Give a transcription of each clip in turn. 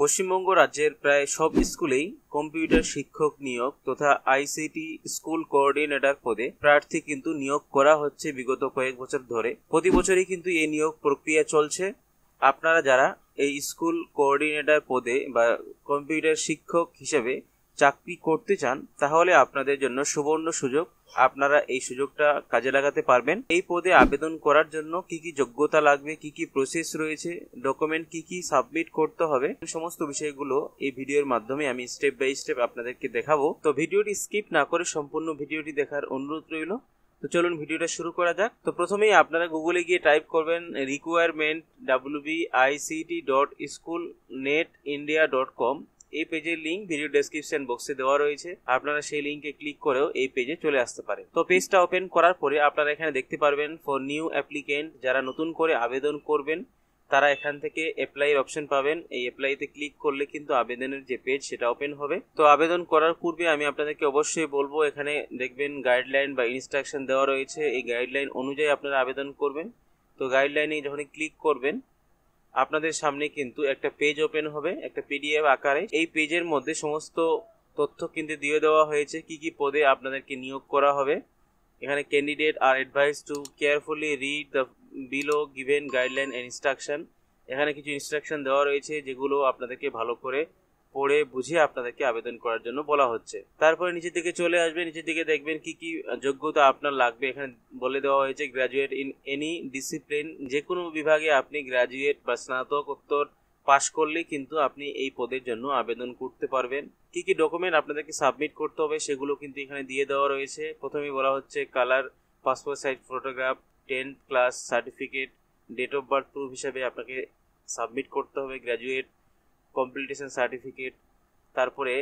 পশ্চিমবঙ্গ রাজ্যের প্রায় সব স্কুলেই কম্পিউটার শিক্ষক নিয়োগ তথা আইসিটি স্কুল কোঅর্ডিনেটর পদে প্রার্থী কিন্তু নিয়োগ করা হচ্ছে বিগত কয়েক বছর ধরে। প্রতি বছরই কিন্তু এই নিয়োগ প্রক্রিয়া চলছে। আপনারা যারা এই স্কুল কোঅর্ডিনেটর পদে বা কম্পিউটার শিক্ষক হিসেবে চাকরি করতে চান, তাহলে আপনাদের জন্য সুবর্ণ সুযোগ। আপনারা এই সুযোগটা কাজে লাগাতে পারবেন। এই পদে আবেদন করার জন্য কি কি যোগ্যতা লাগবে, কি কি প্রসেস রয়েছে, ডকুমেন্ট কি কি সাবমিট করতে হবে, সমস্ত বিষয়গুলো এই ভিডিওর মাধ্যমে আমি স্টেপ বাই স্টেপ আপনাদেরকে দেখাবো। তো ভিডিওটি স্কিপ না করে সম্পূর্ণ ভিডিওটি দেখার অনুরোধ রইল। তো চলুন ভিডিওটা শুরু করা যাক। তো প্রথমেই আপনারা গুগলে গিয়ে টাইপ করবেন requirement wbict.schoolnetindia.com। এই পেজের লিঙ্ক ভিডিও ডেসক্রিপশন বক্সে দেওয়া রয়েছে, আপনারা সেই লিঙ্কে ক্লিক করেও এই পেজে চলে আসতে পারেন। তো পেজটা ওপেন করার পরে আপনারা এখানে দেখতে পারবেন ফর নিউ অ্যাপ্লিকেন্ট, যারা নতুন করে আবেদন করবেন তারা এখান থেকে অ্যাপ্লাইয়ের অপশন পাবেন। এই অ্যাপ্লাইতে ক্লিক করলে কিন্তু আবেদনের যে পেজ সেটা ওপেন হবে। তো আবেদন করার পূর্বে আমি আপনাদেরকে অবশ্যই বলবো, এখানে দেখবেন গাইডলাইন বা ইনস্ট্রাকশন দেওয়া রয়েছে, এই গাইডলাইন অনুযায়ী আপনারা আবেদন করবেন। তো গাইডলাইনে যখন ক্লিক করবেন আপনাদের সামনে কিন্তু একটা পেজ ওপেন হবে, একটা পিডিএফ আকারে। এই পেজের মধ্যে সমস্ত তথ্য কিন্তু দিয়ে দেওয়া হয়েছে, কি কি পদে আপনাদেরকে নিয়োগ করা হবে। এখানে candidate are advise to carefully read the below given guideline and instruction. এখানে কিছু ইনস্ট্রাকশন দেওয়া রয়েছে যেগুলো আপনাদেরকে ভালো করে পড়ে বুঝে আপনাদেরকে আবেদন করার জন্য বলা হচ্ছে। তারপরে নিচের দিকে চলে আসবে, নিচের দিকে দেখবেন কি কি যোগ্যতা আপনার লাগবে। এখানে বলে দেওয়া হয়েছে গ্র্যাজুয়েট ইন এনি ডিসিপ্লিন, যে কোনো বিভাগে আপনি গ্র্যাজুয়েট বা স্নাতকোত্তর পাশ করলে কিন্তু আপনি এই পদের জন্য আবেদন করতে পারবেন। কি কি ডকুমেন্ট আপনাদেরকে সাবমিট করতে হবে সেগুলো কিন্তু এখানে দিয়ে দেওয়া রয়েছে। প্রথমেই বলা হচ্ছে colour passport size photograph, 10th class certificate, date of birth proof হিসাবে আপনাকে সাবমিট করতে হবে, গ্র্যাজুয়েট কমপ্লিটেশন সার্টিফিকেট, তারপরে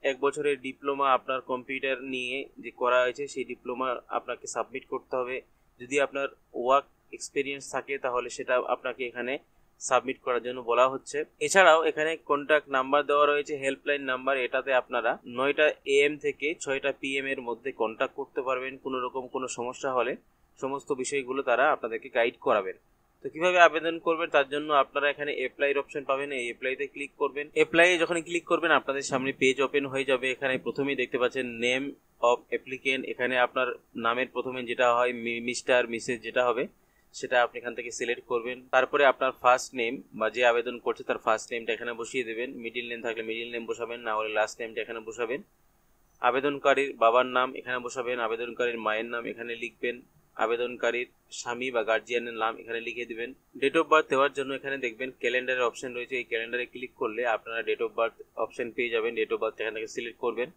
1 বছরের ডিপ্লোমা আপনার কম্পিউটার নিয়ে যে করা হয়েছে সেই ডিপ্লোমা আপনাকে সাবমিট করতে হবে। যদি আপনার ওয়ার্ক এক্সপিরিয়েন্স থাকে তাহলে সেটা আপনাকে এখানে সাবমিট করার জন্য বলা হচ্ছে। এছাড়াও এখানে কন্ট্যাক্ট নাম্বার দেওয়া রয়েছে, হেল্পলাইন নাম্বার। এটাতে আপনারা 9টা AM থেকে 6টা PM এর মধ্যে কন্ট্যাক্ট করতে পারবেন। কোনো রকম কোনো সমস্যা হলে সমস্ত বিষয়গুলো তারা আপনাদেরকে গাইড করাবেন। তো কিভাবে আবেদন করবেন তার জন্য আপনারা এখানে অ্যাপ্লাইয়ের অপশন পাবেন, এই অ্যাপ্লাইতে ক্লিক করবেন। অ্যাপ্লাই যখন ক্লিক করবেন আপনাদের সামনে পেজ ওপেন হয়ে যাবে। এখানে প্রথমেই দেখতে পাচ্ছেন নেম অফ অ্যাপ্লিকেন্ট। এখানে আপনার নামের প্রথমে যেটা হয় মিস্টার মিসেস যেটা হবে সেটা আপনি এখান থেকে সিলেক্ট করবেন। তারপরে আপনার ফার্স্ট নেম বা যে আবেদন করছে তার ফার্স্ট নেমটা এখানে বসিয়ে দেবেন। মিডিল নেম থাকলে মিডিল নেম বসাবেন, না হলে লাস্ট নেমটা এখানে বসাবেন। আবেদনকারীর বাবার নাম এখানে বসাবেন, আবেদনকারীর মায়ের নাম এখানে লিখবেন, আবেদনকারীর স্বামী বা গার্জিয়ানের নাম এখানে লিখে দিবেন। ডেট অফ বার্থ দেওয়ার জন্য এখানে দেখবেন ক্যালেন্ডারের অপশন রয়েছে, এই ক্যালেন্ডারে ক্লিক করলে আপনারা ডেট অফ বার্থ অপশন পেয়ে যাবেন। ডেট অফ বার্থ এখান থেকে সিলেক্ট করবেন।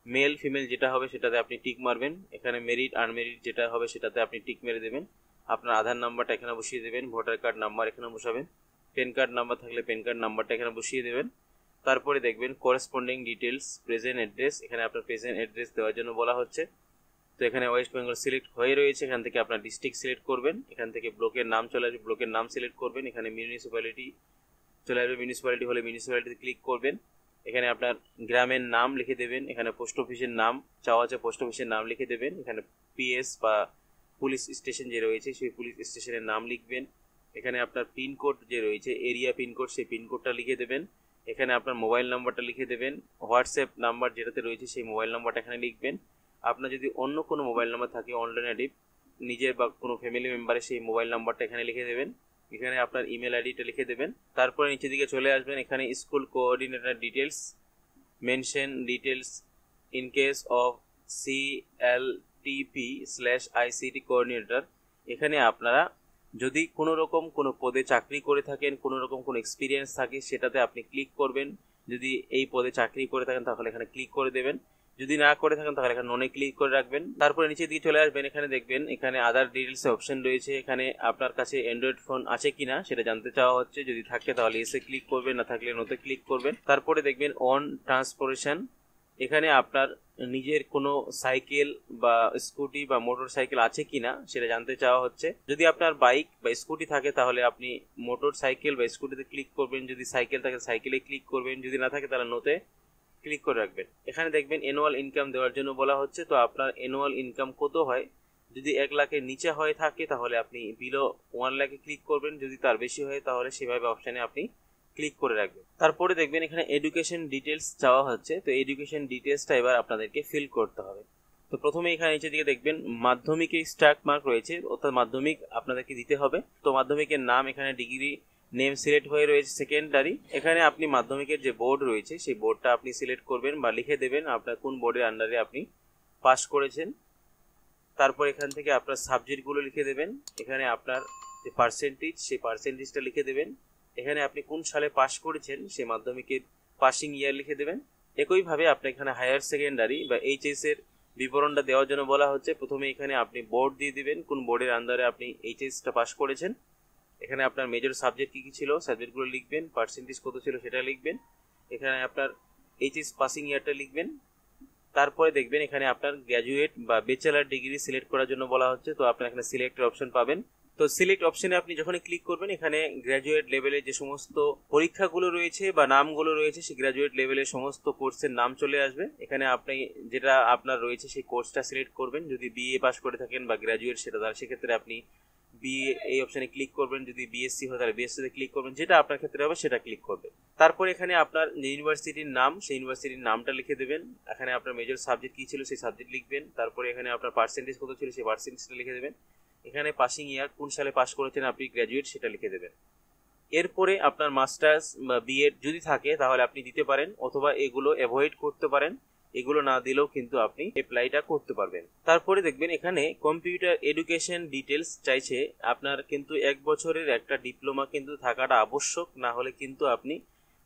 মেল ফিমেল যেটা হবে সেটাতে আপনি টিক মারবেন। এখানে মেরিট আনমেরিট যেটা হবে সেটাতে আপনি টিক মেরে দেবেন। আপনার আধার নাম্বারটা এখানে বসিয়ে দেবেন, ভোটার কার্ড নাম্বার এখানে বসাবেন, প্যান কার্ড নাম্বার থাকলে প্যান কার্ড নাম্বারটা এখানে বসিয়ে দেবেন। তারপরে দেখবেন করেসপন্ডিং ডিটেলস, প্রেজেন্ট অ্যাড্রেস। এখানে আপনার প্রেজেন্ট অ্যাড্রেস দেওয়ার জন্য বলা হচ্ছে। তো এখানে ওয়েস্ট বেঙ্গল সিলেক্ট হয়ে রয়েছে, এখান থেকে আপনার ডিস্ট্রিক্ট সিলেক্ট করবেন। এখান থেকে ব্লকের নাম চলে আসবে, ব্লকের নাম সিলেক্ট করবেন। এখানে মিউনিসিপ্যালিটি চলে আসবে, মিউনিসিপ্যালিটি হলে মিউনিসিপ্যালিটিতে ক্লিক করবেন। এখানে আপনার গ্রামের নাম লিখে দেবেন। এখানে পোস্ট অফিসের নাম চাওয়া আছে, পোস্ট অফিসের নাম লিখে দেবেন। এখানে PS বা পুলিশ স্টেশন যে রয়েছে সেই পুলিশ স্টেশনের নাম লিখবেন। এখানে আপনার পিনকোড যে রয়েছে এরিয়া পিনকোড, সেই পিনকোডটা লিখে দেবেন। এখানে আপনার মোবাইল নাম্বারটা লিখে দেবেন। হোয়াটসঅ্যাপ নাম্বার যেটাতে রয়েছে সেই মোবাইল নাম্বারটা এখানে লিখবেন। আপনার যদি অন্য কোনো মোবাইল নাম্বার থাকে অল্টারনেটিভ নিজের বা কোনো ফ্যামিলি মেম্বারের, সেই মোবাইল নাম্বারটা এখানে লিখে দেবেন। এখানে আপনার ইমেল আইডিটা লিখে দেবেন। তারপরে নিচের দিকে চলে আসবেন, এখানে school coordinator details, mention details in case of CLTP/ICT coordinator. এখানে আপনারা যদি কোনো রকম কোনো পদে চাকরি করে থাকেন, কোনো রকম কোনো এক্সপিরিয়েন্স থাকে সেটাতে আপনি ক্লিক করবেন। যদি এই পদে চাকরি করে থাকেন তাহলে এখানে ক্লিক করে দেবেন, যদি না করে থাকেন তাহলে এখানে ননে ক্লিক করে রাখবেন। তারপরে নিচের দিকে চলে আসবেন, এখানে দেখবেন এখানে আদার ডিটেলস অপশন রয়েছে। এখানে আপনার কাছে অ্যান্ড্রয়েড ফোন আছে কিনা সেটা জানতে চাওয়া হচ্ছে, যদি থাকে তাহলে এসে ক্লিক করবেন, না থাকলে নোতে ক্লিক করবেন। তারপরে দেখবেন অন ট্রান্সপোর্টেশন, এখানে আপনার নিজের কোনো সাইকেল বা স্কুটি বা মোটর সাইকেল আছে কিনা সেটা জানতে চাওয়া হচ্ছে। যদি আপনার বাইক বা স্কুটি থাকে তাহলে আপনি মোটর সাইকেল বা স্কুটিতে ক্লিক করবেন, যদি সাইকেল থাকে সাইকেলে ক্লিক করবেন, যদি না থাকে তাহলে নোতে ক্লিক করে রাখবেন। এখানে দেখবেন অ্যানুয়াল ইনকাম দেওয়ার জন্য বলা হচ্ছে। তো আপনার অ্যানুয়াল ইনকাম কত হয়, যদি 1 লাখের নিচে হয়ে থাকে তাহলে আপনি বিলো 1 লাখে ক্লিক করবেন, যদি তার বেশি হয় তাহলে সেভাবে অপশানে আপনি ক্লিক করে রাখবেন। তারপরে দেখবেন এখানে এডুকেশন ডিটেলস চাওয়া হচ্ছে, তো এডুকেশন ডিটেলসটা এবার আপনাদেরকে ফিল করতে হবে। তো প্রথমে এখানে নিচের দিকে দেখবেন মাধ্যমিকে স্টার্ট মার্ক রয়েছে, অর্থাৎ মাধ্যমিক আপনাদেরকে দিতে হবে। তো মাধ্যমিকের নাম এখানে ডিগ্রি নেম সিলেক্ট হয়ে রয়েছে সেকেন্ডারি। এখানে আপনি মাধ্যমিকের যে বোর্ড রয়েছে সেই বোর্ডটা আপনি সিলেক্ট করবেন বা লিখে দেবেন আপনার কোন বোর্ডের আন্ডারে আপনি পাস করেছেন। তারপর এখান থেকে আপনার সাবজেক্টগুলো লিখে দেবেন। এখানে আপনার যে পার্সেন্টেজ সেই পার্সেন্টেজটা লিখে দেবেন। এখানে আপনি কোন সালে পাস করেছেন সেই মাধ্যমিকের পাসিং ইয়ার লিখে দেবেন। একইভাবে আপনি এখানে হায়ার সেকেন্ডারি বা এইচএস এর বিবরণটা দেওয়ার জন্য বলা হচ্ছে। প্রথমে এখানে আপনি বোর্ড দিয়ে দিবেন, কোন বোর্ডের আন্ডারে আপনি এইচএসটা পাস করেছেন। এখানে আপনার মেজর সাবজেক্ট কী কী ছিল সাবজেক্টগুলো লিখবেন, পার্সেন্টেজ কত ছিল সেটা লিখবেন। এখানে আপনার এইচএস পাসিং ইয়ারটা লিখবেন। তারপরে দেখবেন এখানে আপনার গ্র্যাজুয়েট বা ব্যাচেলার ডিগ্রি সিলেক্ট করার জন্য বলা হচ্ছে, তো আপনার এখানে সিলেক্টের অপশন পাবেন। তো সিলেক্ট অপশনে আপনি যখনই ক্লিক করবেন এখানে গ্র্যাজুয়েট লেভেলের যে সমস্ত পরীক্ষাগুলো রয়েছে বা নামগুলো রয়েছে সেই গ্র্যাজুয়েট লেভেলের সমস্ত কোর্সের নাম চলে আসবে। এখানে আপনি যেটা আপনার রয়েছে সেই কোর্সটা সিলেক্ট করবেন। যদি বিএ পাস করে থাকেন বা গ্র্যাজুয়েট সেটা, তাহলে সেক্ষেত্রে আপনি বিএ এই অপশনে ক্লিক করবেন। যদি বিএসসি হয় তাহলে বিএসসিতে ক্লিক করবেন, যেটা আপনার ক্ষেত্রে হবে সেটা ক্লিক করবেন। তারপর এখানে আপনার যে ইউনিভার্সিটির নাম সেই ইউনিভার্সিটির নামটা লিখে দেবেন। এখানে আপনার মেজর সাবজেক্ট কী ছিল সেই সাবজেক্ট লিখবেন। তারপরে এখানে আপনার পার্সেন্টেজ কত ছিল সেই পার্সেন্টেজটা লিখে দেবেন। এখানে পাসিং ইয়ার কোন সালে পাস করেছেন আপনি গ্র্যাজুয়েট সেটা লিখে দেবেন। এরপরে আপনার মাস্টার্স বা বিএড যদি থাকে তাহলে আপনি দিতে পারেন, অথবা এগুলো অ্যাভয়েড করতে পারেন। এগুলো না দিলেও কিন্তু আপনি অ্যাপ্লাইটা করতে পারবেন। তারপরে দেখবেন এখানে কম্পিউটার এডুকেশন ডিটেলস চাইছে। আপনার কিন্তু 1 বছরের একটা ডিপ্লোমা কিন্তু থাকাটা আবশ্যক, না হলে কিন্তু আপনি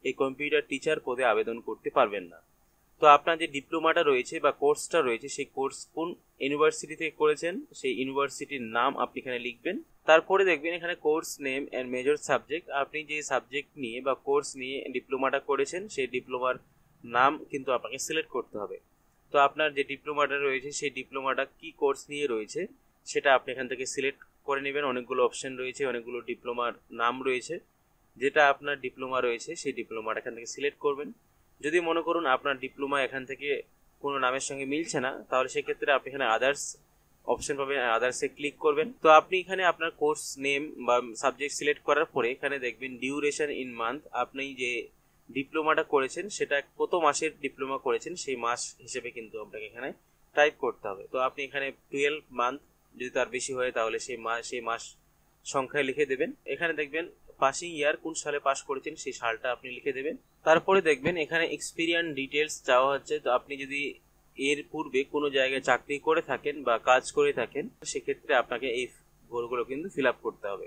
এই কম্পিউটার টিচার পদে আবেদন করতে পারবেন না। তো আপনার যে ডিপ্লোমাটা রয়েছে বা কোর্সটা রয়েছে সেই কোর্স কোন ইউনিভার্সিটি থেকে করেছেন সেই ইউনিভার্সিটির নাম আপনি এখানে লিখবেন। তারপরে দেখবেন এখানে course name and major subject, আপনি যে সাবজেক্ট নিয়ে বা কোর্স নিয়ে ডিপ্লোমাটা করেছেন সেই ডিপ্লোমার নাম কিন্তু আপনাকে সিলেক্ট করতে হবে। তো আপনার যে ডিপ্লোমাটা রয়েছে সেই ডিপ্লোমাটা কি কোর্স নিয়ে রয়েছে সেটা আপনি এখান থেকে সিলেক্ট করে নেবেন। অনেকগুলো অপশন রয়েছে, অনেকগুলো ডিপ্লোমার নাম রয়েছে। যেটা আপনার ডিপ্লোমা রয়েছে সেই ডিপ্লোমাটা এখান থেকে সিলেক্ট করবেন। যদি মনে করুন আপনার ডিপ্লোমা এখান থেকে কোনো নামের সঙ্গে মিলছে না, তাহলে সেক্ষেত্রে আপনি এখানে আদার্স অপশন পাবেন, আদার্সে ক্লিক করবেন। তো আপনি এখানে আপনার কোর্স নেম বা সাবজেক্ট সিলেক্ট করার পরে এখানে দেখবেন ডিউরেশন ইন মান্থ, আপনি যে ডিপ্লোমাটা করেছেন সেটা কত মাসের ডিপ্লোমা করেছেন সেই মাস হিসেবে কিন্তু আপনাকে এখানে টাইপ করতে হবে। তো আপনি এখানে 12 মান্থ, যদি তার বেশি হয় তাহলে সেই মাস সংখ্যায় লিখে দেবেন। এখানে দেখবেন পাসিং ইয়ার কোন সালে পাস করেছেন সেই সালটা আপনি লিখে দেবেন। তারপরে দেখবেন এখানে এক্সপিরিয়েন্স ডিটেলস চাওয়া হচ্ছে। তো আপনি যদি এর পূর্বে কোনো জায়গায় চাকরি করে থাকেন বা কাজ করে থাকেন সেক্ষেত্রে আপনাকে এই ঘরগুলো কিন্তু ফিল আপ করতে হবে।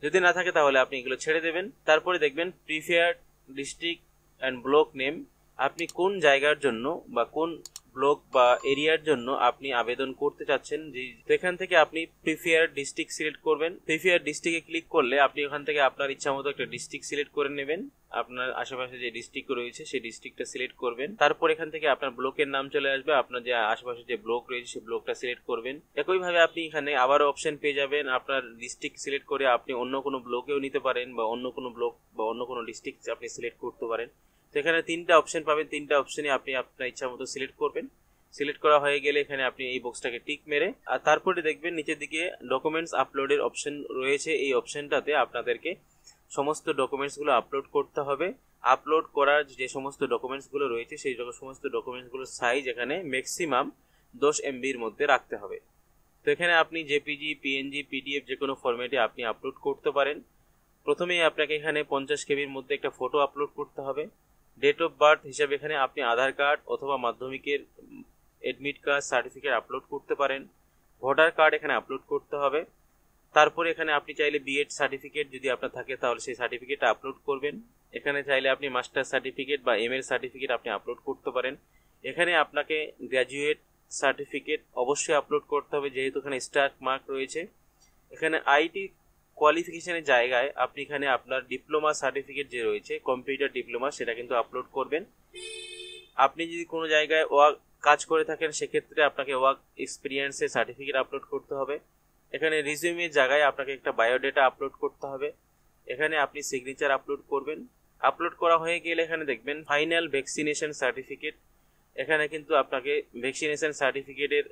যদি না থাকে তাহলে আপনি এগুলো ছেড়ে দেবেন। তারপরে দেখবেন preferred district and block name, আপনি কোন জায়গার জন্য বা কোন ব্লক বা এরিয়ার জন্য আপনি আবেদন করতে চাচ্ছেন, যে এখান থেকে আপনি প্রিফার্ড ডিস্ট্রিক্ট সিলেক্ট করবেন। প্রিফার্ড ডিস্ট্রিক্টে ক্লিক করলে আপনি ওখান থেকে আপনার ইচ্ছা মতো একটা ডিস্ট্রিক্ট সিলেক্ট করে নেবেন। আপনার আশেপাশে যে ডিস্ট্রিক্ট রয়েছে সেই ডিস্ট্রিক্টটা সিলেক্ট করবেন। তারপর এখান থেকে আপনার ব্লকের নাম চলে আসবে, আপনার যে আশেপাশে যে ব্লক রয়েছে সেই ব্লকটা সিলেক্ট করবেন। একইভাবে আপনি এখানে আবারও অপশন পেয়ে যাবেন, আপনার ডিস্ট্রিক্ট সিলেক্ট করে আপনি অন্য কোনো ব্লকেও নিতে পারেন বা অন্য কোনো ব্লক বা অন্য কোনো ডিস্ট্রিক্ট আপনি সিলেক্ট করতে পারেন। তো এখানে 3টা অপশন পাবেন, 3টা অপশনে আপনি আপনার ইচ্ছা মতো সিলেক্ট করবেন। সিলেক্ট করা হয়ে গেলে এখানে আপনি এই বক্সটাকে টিক মেরে আর তারপরে দেখবেন নিচের দিকে ডকুমেন্টস আপলোডের অপশন রয়েছে। এই অপশনটাতে আপনাদেরকে সমস্ত ডকুমেন্টসগুলো আপলোড করতে হবে। আপলোড করার যে সমস্ত ডকুমেন্টসগুলো রয়েছে সেই সমস্ত ডকুমেন্টসগুলোর সাইজ এখানে ম্যাক্সিমাম 10 MBর মধ্যে রাখতে হবে। তো এখানে আপনি জেপিজি, পিএনজি, পিডিএফ যে কোনো ফরম্যাটে আপনি আপলোড করতে পারেন। প্রথমেই আপনাকে এখানে 50 KBর মধ্যে একটা ফটো আপলোড করতে হবে। ডেট অফ বার্থ হিসাবে এখানে আপনি আধার কার্ড অথবা মাধ্যমিকের অ্যাডমিট কার্ড সার্টিফিকেট আপলোড করতে পারেন। ভোটার কার্ড এখানে আপলোড করতে হবে। তারপরে এখানে আপনি চাইলে বিএড সার্টিফিকেট যদি আপনার থাকে তাহলে সেই সার্টিফিকেটটা আপলোড করবেন। এখানে চাইলে আপনি মাস্টার সার্টিফিকেট বা এমএ সার্টিফিকেট আপনি আপলোড করতে পারেন। এখানে আপনাকে গ্র্যাজুয়েট সার্টিফিকেট অবশ্যই আপলোড করতে হবে, যেহেতু এখানে স্টার মার্ক রয়েছে। এখানে আইটি কোয়ালিফিকেশনের জায়গায় আপনি এখানে আপনার ডিপ্লোমা সার্টিফিকেট যে রয়েছে কম্পিউটার ডিপ্লোমা সেটা কিন্তু আপলোড করবেন। আপনি যদি কোনো জায়গায় কাজ করে থাকেন সেক্ষেত্রে আপনাকে ওয়ার্ক এক্সপিরিয়েন্সের সার্টিফিকেট আপলোড করতে হবে। এখানে রিজিউমের জায়গায় আপনাকে একটা বায়োডেটা আপলোড করতে হবে। এখানে আপনি সিগনেচার আপলোড করবেন। আপলোড করা হয়ে গেলে এখানে দেখবেন ফাইনাল ভ্যাকসিনেশন সার্টিফিকেট, এখানে কিন্তু আপনাকে ভ্যাকসিনেশন সার্টিফিকেটের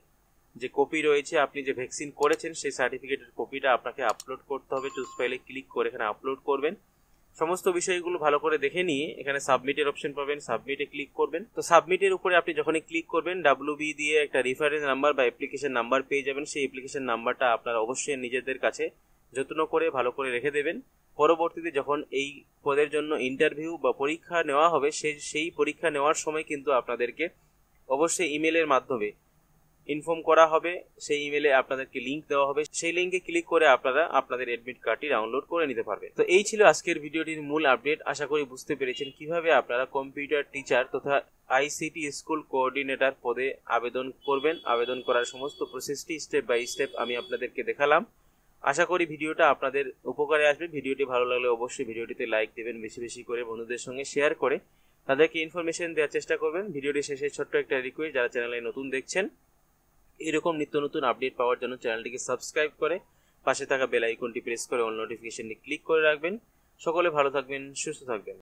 যে কপি রয়েছে, আপনি যে ভ্যাকসিন করেছেন সেই সার্টিফিকেটের কপিটা আপনাকে আপলোড করতে হবে। চুজ ফাইলে ক্লিক করে এখানে আপলোড করবেন। সমস্ত বিষয়গুলো ভালো করে দেখে নিয়ে এখানে সাবমিটের অপশন পাবেন, সাবমিটে ক্লিক করবেন। তো সাবমিটের উপরে আপনি যখনই ক্লিক করবেন WB দিয়ে একটা রেফারেন্স নাম্বার বা অ্যাপ্লিকেশন নাম্বার পেয়ে যাবেন। সেই অ্যাপ্লিকেশন নাম্বারটা আপনারা অবশ্যই নিজেদের কাছে যত্ন করে ভালো করে রেখে দেবেন। পরবর্তীতে যখন এই পদের জন্য ইন্টারভিউ বা পরীক্ষা নেওয়া হবে সেই পরীক্ষা নেওয়ার সময় কিন্তু আপনাদেরকে অবশ্যই ইমেলের মাধ্যমে ইনফর্ম করা হবে। সেই ইমেলে আপনাদেরকে লিংক দেওয়া হবে, সেই লিংকে ক্লিক করে আপনারা আপনাদের অ্যাডমিট কার্ডটি ডাউনলোড করে নিতে পারবেন। তো এই ছিল আজকের ভিডিওটির মূল আপডেট। আশা করি বুঝতে পেরেছেন কিভাবে আপনারা কম্পিউটার টিচার তথা ICT স্কুল কোঅর্ডিনেটর পদে আবেদন করবেন। আবেদন করার সমস্ত প্রসেসটি স্টেপ বাই স্টেপ আমি আপনাদেরকে দেখালাম। আশা করি ভিডিওটা আপনাদের উপকারে আসবে। ভিডিওটি ভালো লাগলে অবশ্যই ভিডিওটিতে লাইক দেবেন, বেশি বেশি করে বন্ধুদের সঙ্গে শেয়ার করে তাদেরকে ইনফরমেশন দেওয়ার চেষ্টা করবেন। ভিডিওটি শেষে ছোট্ট একটা রিকোয়েস্ট, যারা চ্যানেলে নতুন দেখছেন এরকম নিত্য নতুন আপডেট পাওয়ার জন্য চ্যানেলটিকে সাবস্ক্রাইব করে পাশে থাকা বেল আইকনটি প্রেস করে অল নোটিফিকেশনটি ক্লিক করে রাখবেন। সকলে ভালো থাকবেন, সুস্থ থাকবেন।